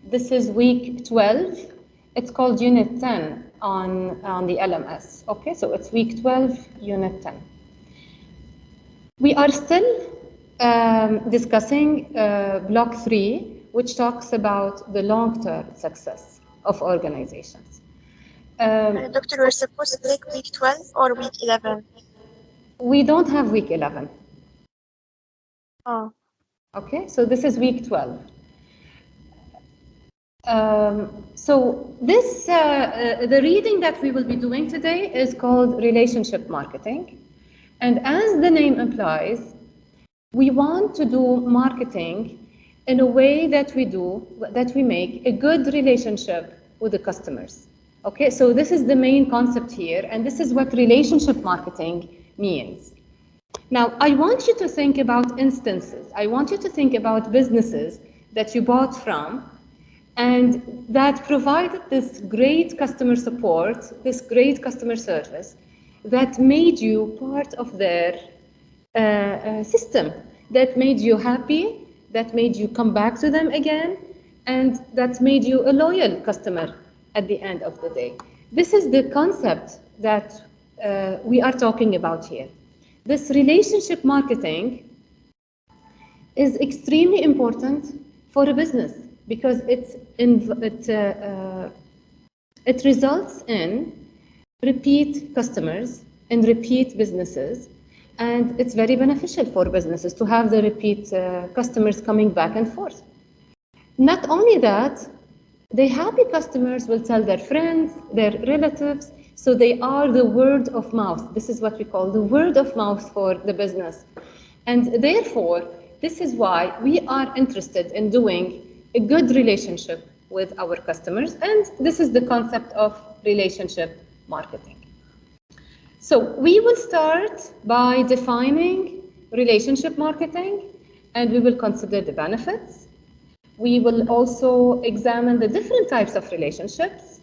This is week 12. It's called Unit 10 on the LMS. Okay, so it's week 12, Unit 10. We are still discussing block 3, which talks about the long-term success of organizations. Doctor, we're supposed to take week 12 or week 11? We don't have week 11. Oh. Okay, so this is week 12. So this, the reading that we will be doing today is called relationship marketing. And as the name implies, we want to do marketing in a way that we make a good relationship with the customers. Okay, so this is the main concept here, and this is what relationship marketing means. Now, I want you to think about instances. I want you to think about businesses that you bought from and that provided this great customer support, this great customer service that made you part of their system, that made you happy, that made you come back to them again, and that made you a loyal customer at the end of the day. This is the concept that we are talking about here. This relationship marketing is extremely important for a business because it results in repeat customers and repeat businesses, and it's very beneficial for businesses to have the repeat customers coming back and forth. Not only that, the happy customers will tell their friends, their relatives, so they are the word of mouth. This is what we call the word of mouth for the business. And therefore, this is why we are interested in doing a good relationship with our customers, and this is the concept of relationship marketing. So we will start by defining relationship marketing, and we will consider the benefits. We will also examine the different types of relationships.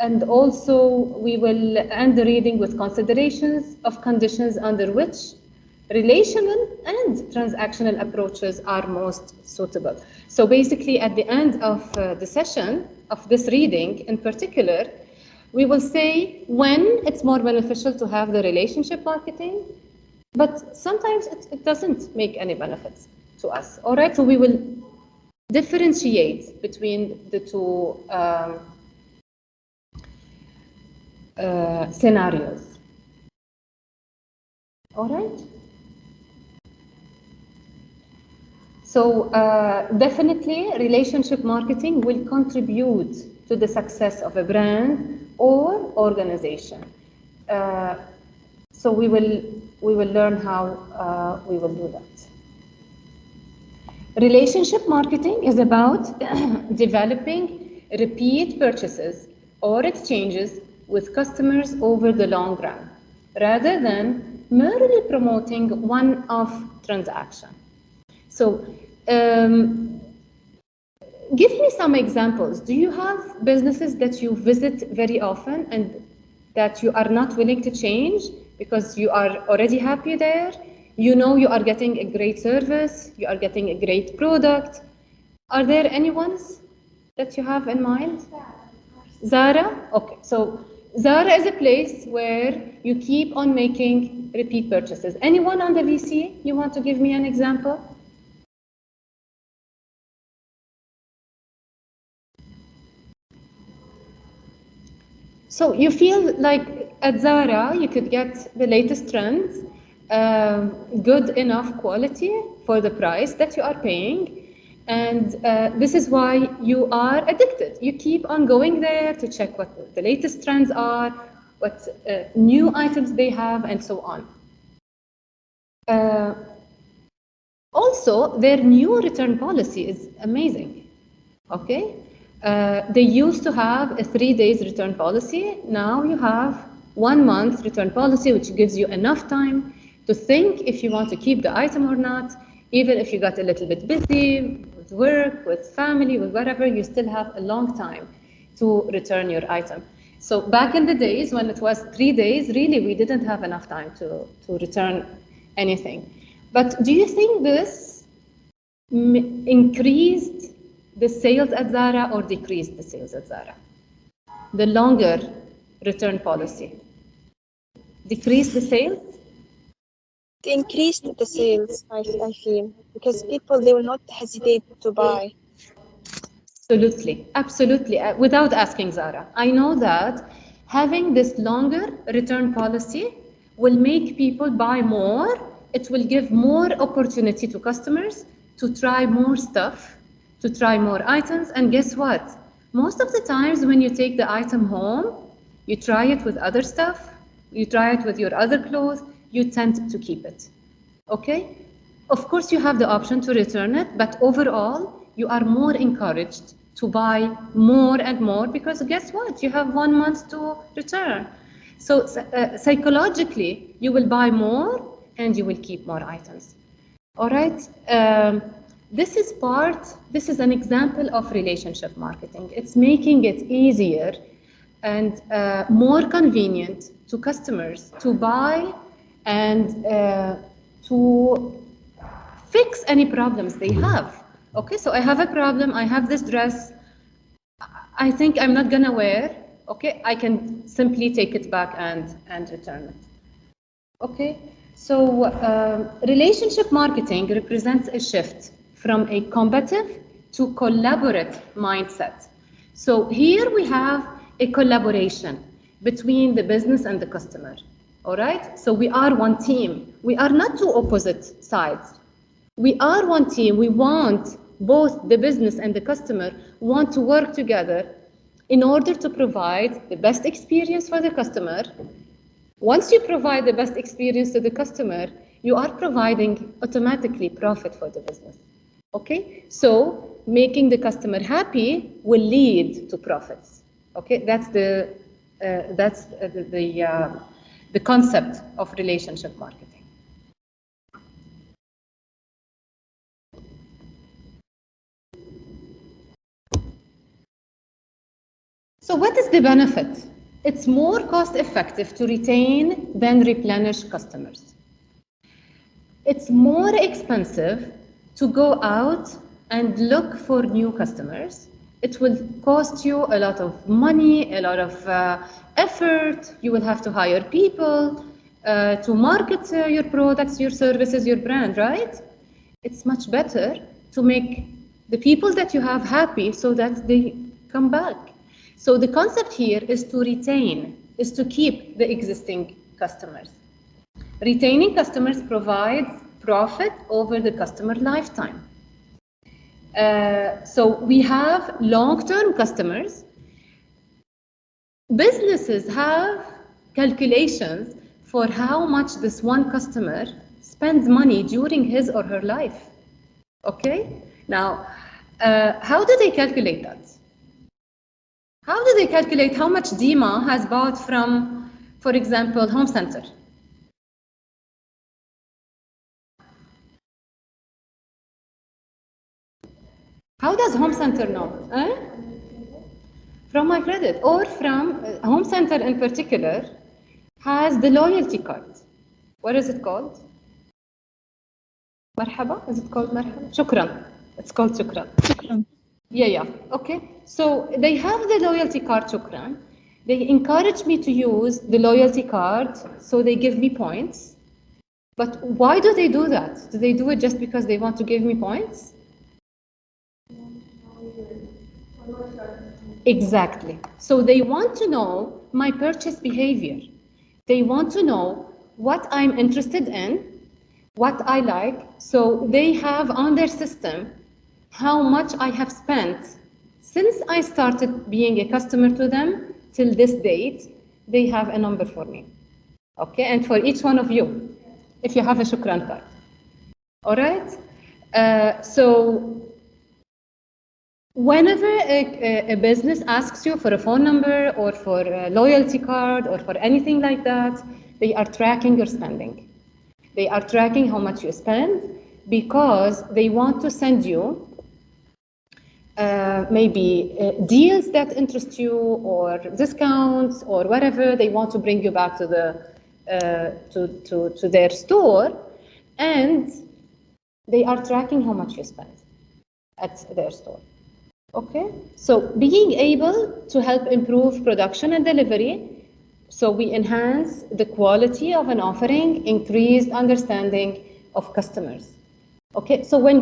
And also we will end the reading with considerations of conditions under which relational and transactional approaches are most suitable. So basically at the end of the session of this reading in particular, we will say when it's more beneficial to have the relationship marketing, but sometimes it doesn't make any benefits to us. All right, so we will differentiate between the two scenarios. All right. So definitely relationship marketing will contribute to the success of a brand or organization. So we will learn how we will do that. Relationship marketing is about developing repeat purchases or exchanges with customers over the long run, rather than merely promoting one-off transaction. So give me some examples. Do you have businesses that you visit very often and that you are not willing to change because you are already happy there? You know you are getting a great service, you are getting a great product. Are there any ones that you have in mind? Zara? Okay, so Zara is a place where you keep on making repeat purchases. Anyone on the VC, you want to give me an example? So you feel like at Zara, you could get the latest trends, good enough quality for the price that you are paying. And this is why you are addicted. You keep on going there to check what the latest trends are, what new items they have, and so on. Also, their new return policy is amazing. Okay? They used to have a 3 days return policy. Now you have 1 month return policy, which gives you enough time to think if you want to keep the item or not. Even if you got a little bit busy with work, with family, with whatever, you still have a long time to return your item. So back in the days when it was 3 days, really we didn't have enough time to return anything. But do you think this increased the sales at Zara or decrease the sales at Zara? The longer return policy. Decrease the sales? They increased the sales, I feel, because people, they will not hesitate to buy. Absolutely, absolutely, without asking Zara. I know that having this longer return policy will make people buy more. It will give more opportunity to customers to try more stuff, to try more items. And guess what? Most of the times when you take the item home, you try it with other stuff, you try it with your other clothes, you tend to keep it. Okay? Of course, you have the option to return it, but overall, you are more encouraged to buy more and more because guess what? You have 1 month to return. So psychologically, you will buy more and you will keep more items. All right? This is an example of relationship marketing. It's making it easier and more convenient to customers to buy and to fix any problems they have. Okay, so I have a problem, I have this dress, I think I'm not gonna wear, okay, I can simply take it back and return it. Okay, so relationship marketing represents a shift from a combative to collaborative mindset. So here we have a collaboration between the business and the customer, all right? So we are one team. We are not two opposite sides. We are one team. We want both the business and the customer want to work together in order to provide the best experience for the customer. Once you provide the best experience to the customer, you are providing automatically profit for the business. Okay? So making the customer happy will lead to profits. Okay? That's the concept of relationship marketing. So what is the benefit? It's more cost effective to retain than replenish customers. It's more expensive to go out and look for new customers. It will cost you a lot of money, a lot of effort. You will have to hire people to market your products, your services, your brand, right? It's much better to make the people that you have happy so that they come back. So the concept here is to retain, is to keep the existing customers. Retaining customers provides profit over the customer lifetime. So we have long-term customers. Businesses have calculations for how much this one customer spends money during his or her life. Okay? Now, how do they calculate that? How do they calculate how much Dima has bought from, for example, Home Center? How does Home Center know? From my credit, or from Home Center in particular has the loyalty card. What is it called? Marhaba? Is it called Marhaba? Shukran. It's called Shukran. Shukran. Yeah. Okay. So they have the loyalty card, Shukran. They encourage me to use the loyalty card, so they give me points. But why do they do that? Do they do it just because they want to give me points? Exactly. So they want to know my purchase behavior. They want to know what I'm interested in, what I like. So they have on their system how much I have spent since I started being a customer to them till this date. They have a number for me. Okay, and for each one of you, if you have a Shukran card. All right? So whenever a business asks you for a phone number or for a loyalty card or for anything like that, they are tracking your spending. They are tracking how much you spend because they want to send you maybe deals that interest you or discounts or whatever. They want to bring you back to to their store, and they are tracking how much you spend at their store. Okay, so being able to help improve production and delivery, so we enhance the quality of an offering, increased understanding of customers. Okay, so when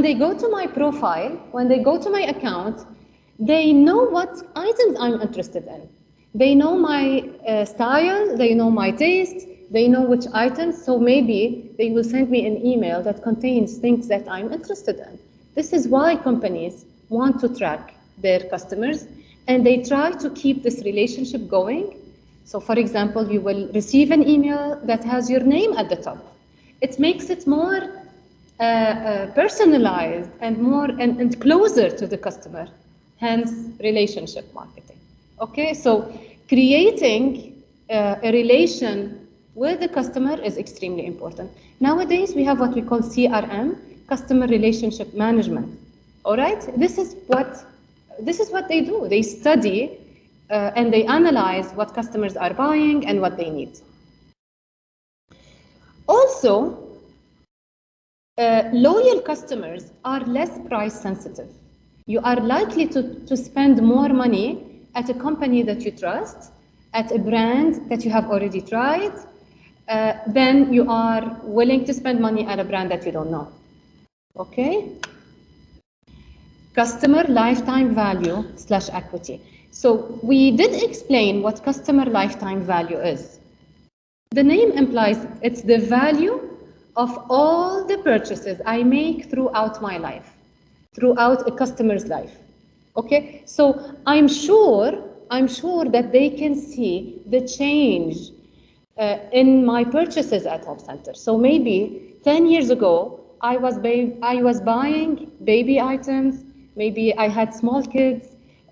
they go to my profile, when they go to my account, they know what items I'm interested in. They know my style, they know my taste, they know which items, so maybe they will send me an email that contains things that I'm interested in. This is why companies want to track their customers, and they try to keep this relationship going. So for example, you will receive an email that has your name at the top. It makes it more personalized and more and closer to the customer, hence relationship marketing. Okay, so creating a relation with the customer is extremely important. Nowadays, we have what we call CRM, customer relationship management. All right, this is what they do. They study and they analyze what customers are buying and what they need. Also, loyal customers are less price sensitive. You are likely to spend more money at a company that you trust, at a brand that you have already tried, than you are willing to spend money at a brand that you don't know. Okay? Customer lifetime value / equity. So we did explain what customer lifetime value is. The name implies it's the value of all the purchases I make throughout my life, throughout a customer's life. Okay, so I'm sure that they can see the change in my purchases at Home Center. So maybe 10 years ago, I was buying baby items. Maybe I had small kids.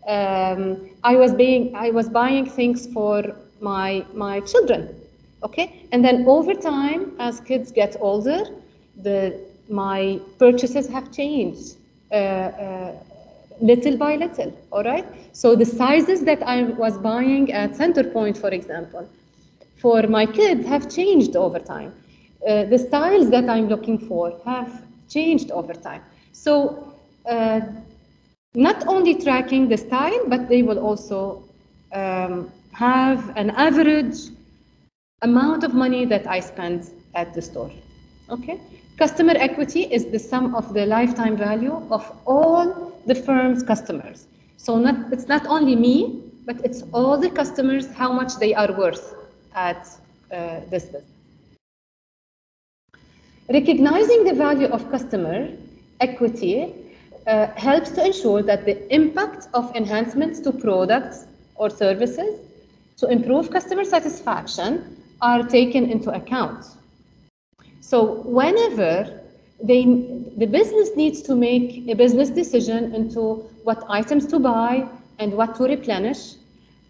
I was buying things for my children. Okay, and then over time, as kids get older, my purchases have changed little by little. All right, so the sizes that I was buying at Center Point, for example, for my kids have changed over time. The styles that I'm looking for have changed over time. So not only tracking the style, but they will also have an average amount of money that I spend at the store. Okay? Customer equity is the sum of the lifetime value of all the firm's customers. So it's not only me, but it's all the customers, how much they are worth at this business. Recognizing the value of customer equity helps to ensure that the impact of enhancements to products or services to improve customer satisfaction are taken into account. So whenever the business needs to make a business decision into what items to buy and what to replenish,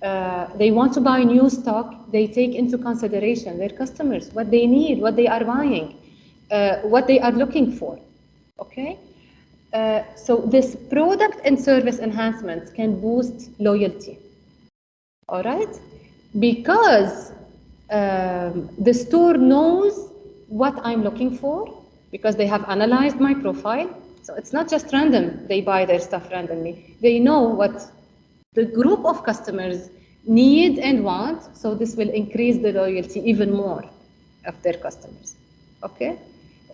they want to buy new stock, they take into consideration their customers, what they need, what they are buying, what they are looking for. Okay? So this product and service enhancements can boost loyalty. All right? Because the store knows what I'm looking for, because they have analyzed my profile. So it's not just random, they buy their stuff randomly. They know what the group of customers need and want, so this will increase the loyalty even more of their customers. Okay?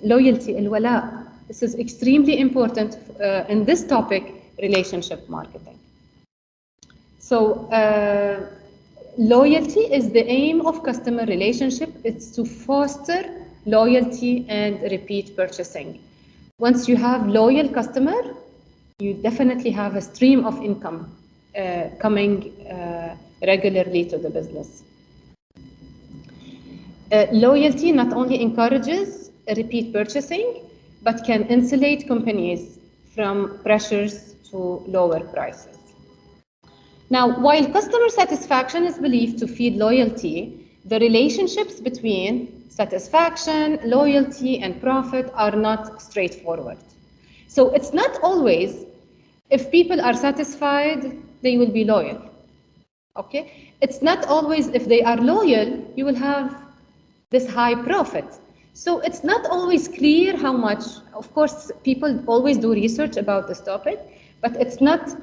Loyalty, al-wala. This is extremely important in this topic, relationship marketing. So loyalty is the aim of customer relationship. It's to foster loyalty and repeat purchasing. Once you have loyal customer, you definitely have a stream of income coming regularly to the business. Loyalty not only encourages repeat purchasing, but can insulate companies from pressures to lower prices. Now, while customer satisfaction is believed to feed loyalty, the relationships between satisfaction, loyalty, and profit are not straightforward. So it's not always, if people are satisfied, they will be loyal. Okay? It's not always, if they are loyal, you will have this high profit. So it's not always clear how much. Of course, people always do research about this topic, But it's not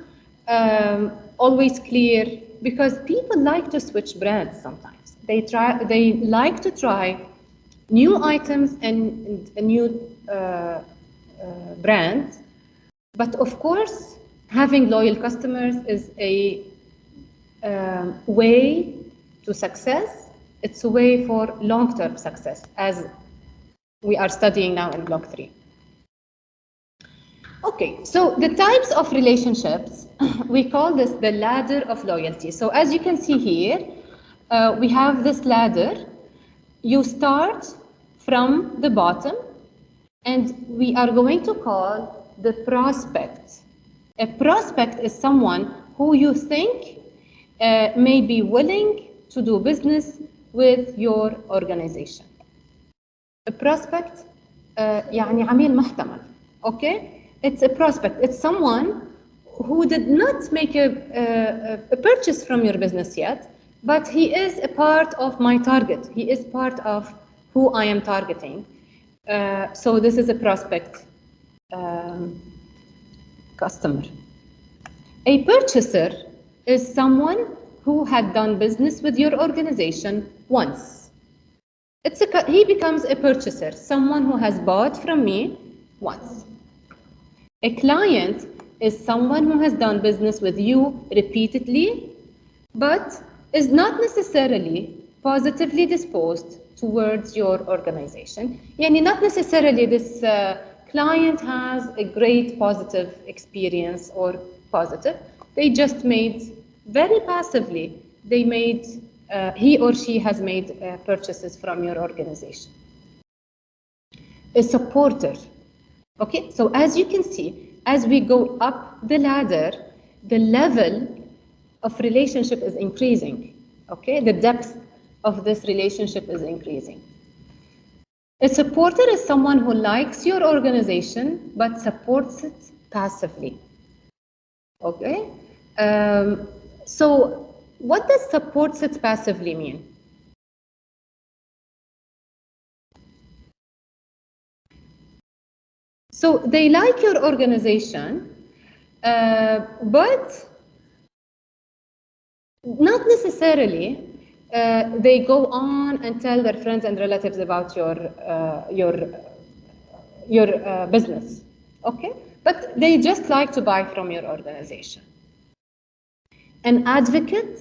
always clear because people like to switch brands sometimes. They like to try new items and new brands. But of course, having loyal customers is a way to success. It's a way for long-term success, as we are studying now in block 3. Okay, so the types of relationships, we call this the ladder of loyalty. So as you can see here, we have this ladder. You start from the bottom, and we are going to call the prospect. A prospect is someone who you think may be willing to do business with your organization. A prospect يعني عميل محتمل. Okay? It's a prospect. It's someone who did not make a purchase from your business yet, but he is a part of my target. He is part of who I am targeting. So this is a prospect customer. A purchaser is someone who had done business with your organization once. He becomes a purchaser, someone who has bought from me once. A client is someone who has done business with you repeatedly, but is not necessarily positively disposed towards your organization. Yani not necessarily this client has a great positive experience or positive. They just made, very passively, they made, he or she has made purchases from your organization. A supporter. Okay, so as you can see, as we go up the ladder, the level of relationship is increasing. Okay, the depth of this relationship is increasing. A supporter is someone who likes your organization but supports it passively. Okay, so what does supports it passively mean? So they like your organization, but not necessarily they go on and tell their friends and relatives about your business, okay? But they just like to buy from your organization. An advocate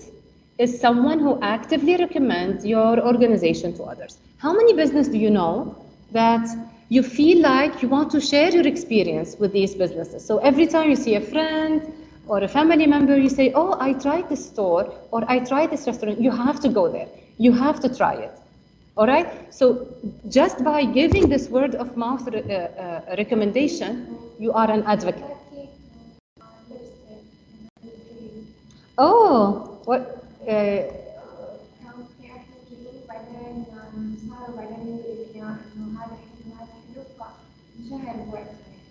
is someone who actively recommends your organization to others. How many business do you know that you feel like you want to share your experience with these businesses? So every time you see a friend or a family member, you say, oh, I tried this store or I tried this restaurant. You have to go there. You have to try it. All right? So just by giving this word of mouth recommendation, you are an advocate. Oh, what?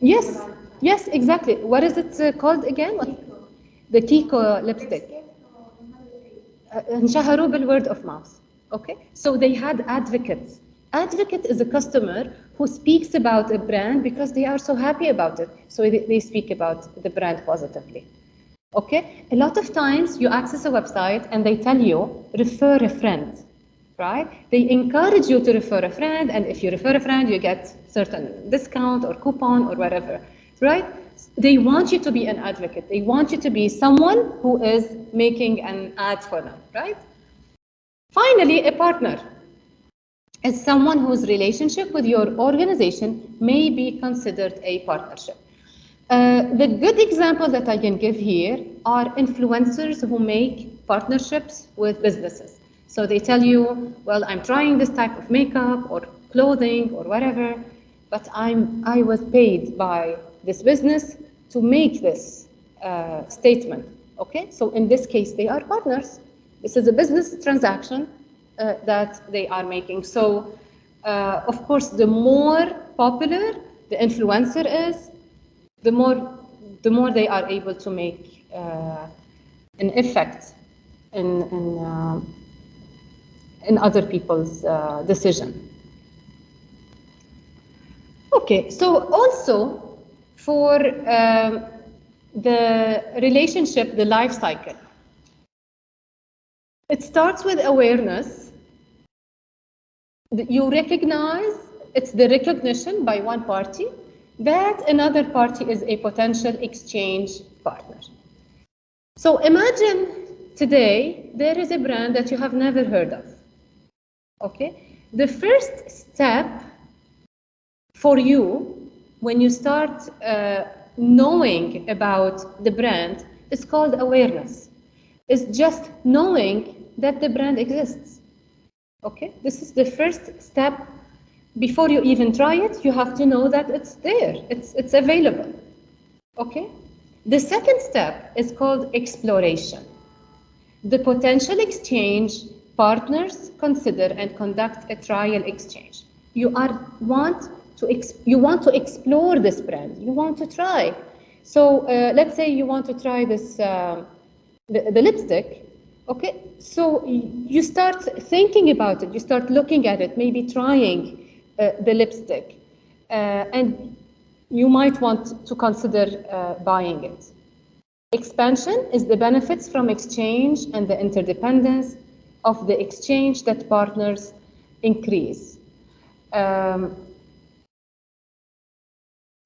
Yes, yes, exactly. What is it called again? The Kiko lipstick. انشهروا بالword of mouth. Okay, so they had advocates. Advocate is a customer who speaks about a brand because they are so happy about it. So they speak about the brand positively. Okay, a lot of times you access a website and they tell you, refer a friend, right? They encourage you to refer a friend, and if you refer a friend, you get certain discount or coupon or whatever, right? They want you to be an advocate. They want you to be someone who is making an ad for them, right? Finally, a partner is someone whose relationship with your organization may be considered a partnership. The good example that I can give here are influencers who make partnerships with businesses. So they tell you, well, I'm trying this type of makeup or clothing or whatever, but I was paid by this business to make this statement. Okay, so in this case, they are partners. This is a business transaction that they are making. So, of course, the more popular the influencer is, the more they are able to make an effect in other people's decision. Okay, so also for the relationship, the life cycle. It starts with awareness. You recognize, it's the recognition by one party that another party is a potential exchange partner. So imagine today there is a brand that you have never heard of. Okay? The first step for you when you start knowing about the brand is called awareness. It's just knowing that the brand exists. Okay? This is the first step. Before you even try it, you have to know that it's there, it's available. Okay? The second step is called exploration. The potential exchange partners consider and conduct a trial exchange. You want to explore this brand. You want to try. So let's say you want to try this the lipstick. Okay, so you start thinking about it. You start looking at it, maybe trying the lipstick, and you might want to consider buying it. Expansion is the benefits from exchange and the interdependence of the exchange that partners increase.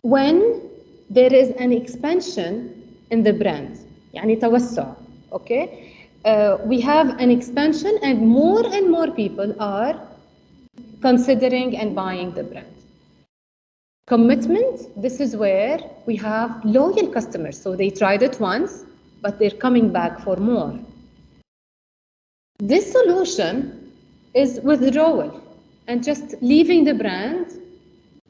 When there is an expansion in the brand, يعني توسع, okay? We have an expansion and more people are considering and buying the brand. Commitment, this is where we have loyal customers. So they tried it once, but they're coming back for more. This solution is withdrawal and just leaving the brand.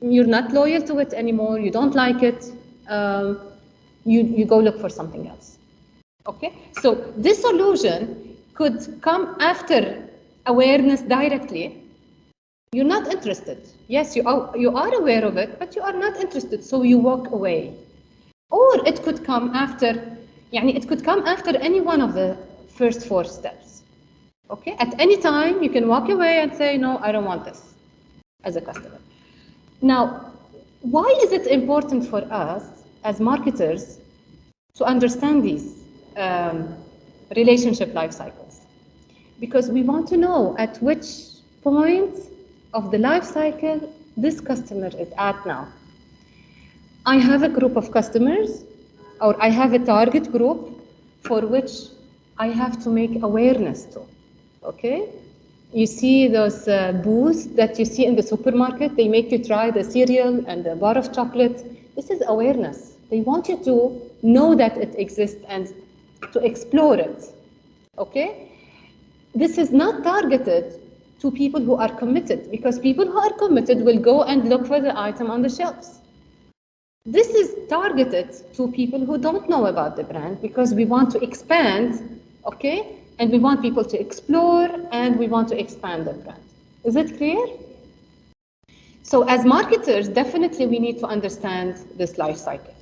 You're not loyal to it anymore. You don't like it. You go look for something else. Okay? So this solution could come after awareness directly. You're not interested. Yes, you are aware of it, but you are not interested, so you walk away. Or it could come after, it could come after any one of the first 4 steps. Okay? At any time, you can walk away and say, no, I don't want this as a customer. Now, why is it important for us as marketers to understand these relationship life cycles? Because we want to know at which point of the life cycle this customer is at now. I have a group of customers, or I have a target group for which I have to make awareness to. Okay? You see those booths that you see in the supermarket, they make you try the cereal and the bar of chocolate. This is awareness. They want you to know that it exists and to explore it. Okay? This is not targeted to people who are committed, because people who are committed will go and look for the item on the shelves. This is targeted to people who don't know about the brand, because we want to expand, okay? And we want people to explore, and we want to expand the brand. Is it clear? So as marketers, definitely we need to understand this life cycle.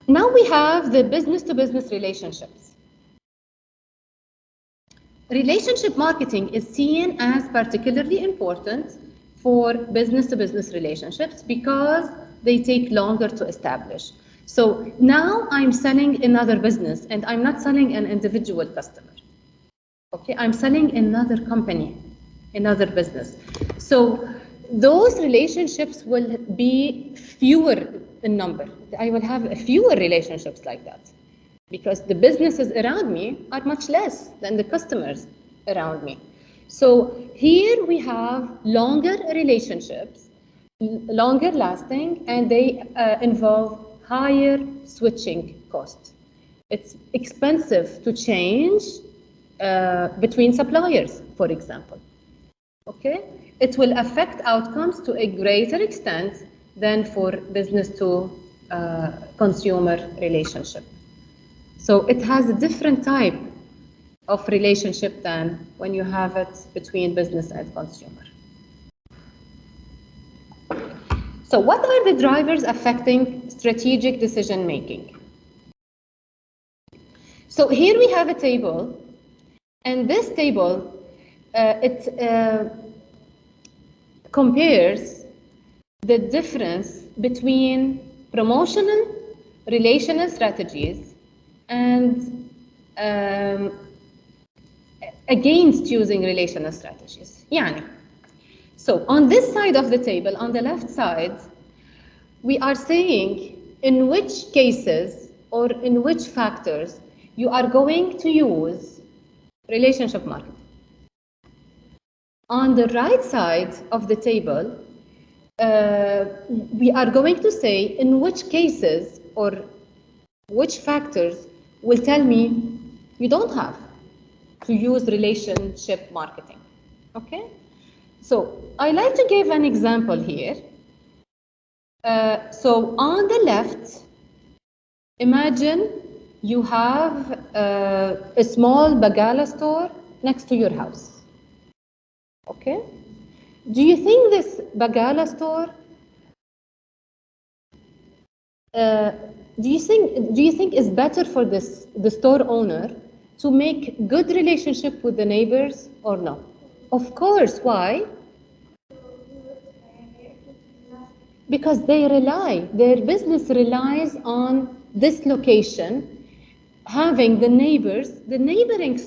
Now we have the business-to-business relationships. Relationship marketing is seen as particularly important for business-to-business relationships because they take longer to establish. So now I'm selling another business and I'm not selling an individual customer. Okay, I'm selling another company, another business. So those relationships will be fewer in number. I will have fewer relationships like that, because the businesses around me are much less than the customers around me. So here we have longer relationships, longer lasting, and they involve higher switching costs. It's expensive to change between suppliers, for example. Okay? It will affect outcomes to a greater extent than for business to consumer relationship. So it has a different type of relationship than when you have it between business and consumer. So what are the drivers affecting strategic decision making? So here we have a table, and this table compares the difference between promotional, relational strategies, and against using relational strategies. يعني. So on this side of the table, on the left side, we are saying in which cases or in which factors you are going to use relationship marketing. On the right side of the table, we are going to say in which cases or which factors will tell me you don't have to use relationship marketing. Okay? So I like to give an example here. So on the left, imagine you have a small bagala store next to your house. Okay? Do you think this bagala store, do you think is better for the store owner to make good relationship with the neighbors or no? Of course. Why? Because their business relies on this location, having the neighboring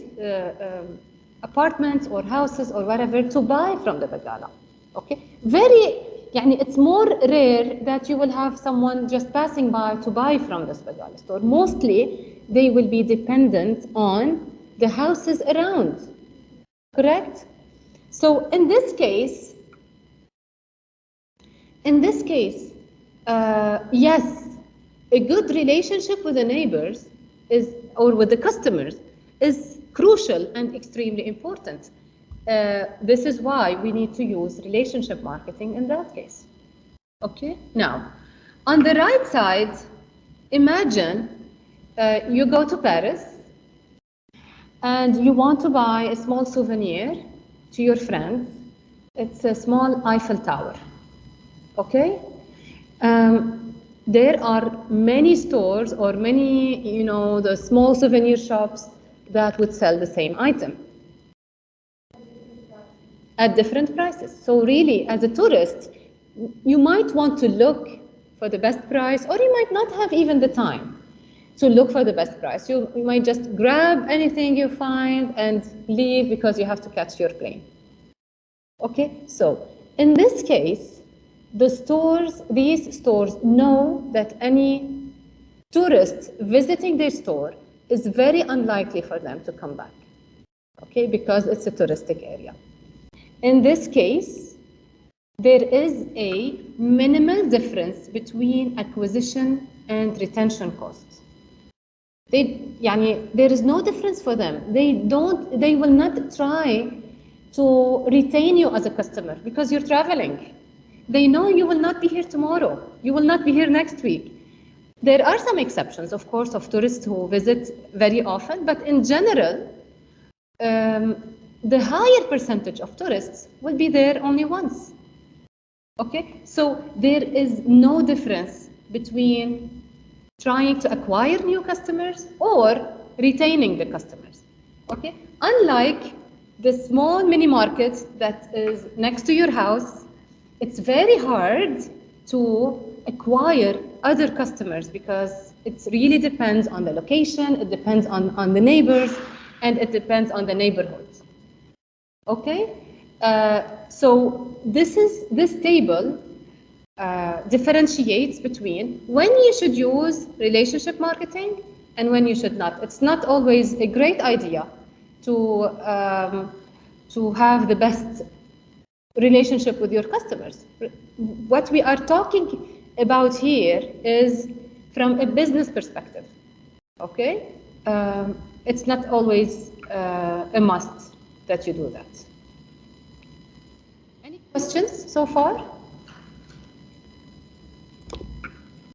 apartments or houses or whatever to buy from the bagala. Okay, it's more rare that you will have someone just passing by to buy from this bagala store. Mostly, they will be dependent on the houses around. Correct? So in this case, yes, a good relationship with the neighbors or with the customers is crucial and extremely important. This is why we need to use relationship marketing in that case. Okay, now, on the right side, imagine you go to Paris and you want to buy a small souvenir to your friends. It's a small Eiffel Tower. Okay? There are many stores or many, the small souvenir shops that would sell the same item at different prices. So really, as a tourist, you might want to look for the best price, or you might not have even the time to look for the best price. You might just grab anything you find and leave because you have to catch your plane. Okay, so in this case, these stores know that any tourist visiting their store is very unlikely for them to come back, okay, because it's a touristic area. In this case, there is a minimal difference between acquisition and retention costs. There is no difference for them. They will not try to retain you as a customer because you're traveling. They know you will not be here tomorrow. You will not be here next week. There are some exceptions, of course, of tourists who visit very often, but in general, the higher percentage of tourists will be there only once. Okay, so there is no difference between trying to acquire new customers or retaining the customers. Okay, unlike the small mini market that is next to your house, it's very hard to acquire other customers because it really depends on the location, it depends on the neighbors, and it depends on the neighborhood. Okay, so this table differentiates between when you should use relationship marketing and when you should not. It's not always a great idea to have the best relationship with your customers. What we are talking about here is from a business perspective. Okay, it's not always a must that you do that. Any questions so far?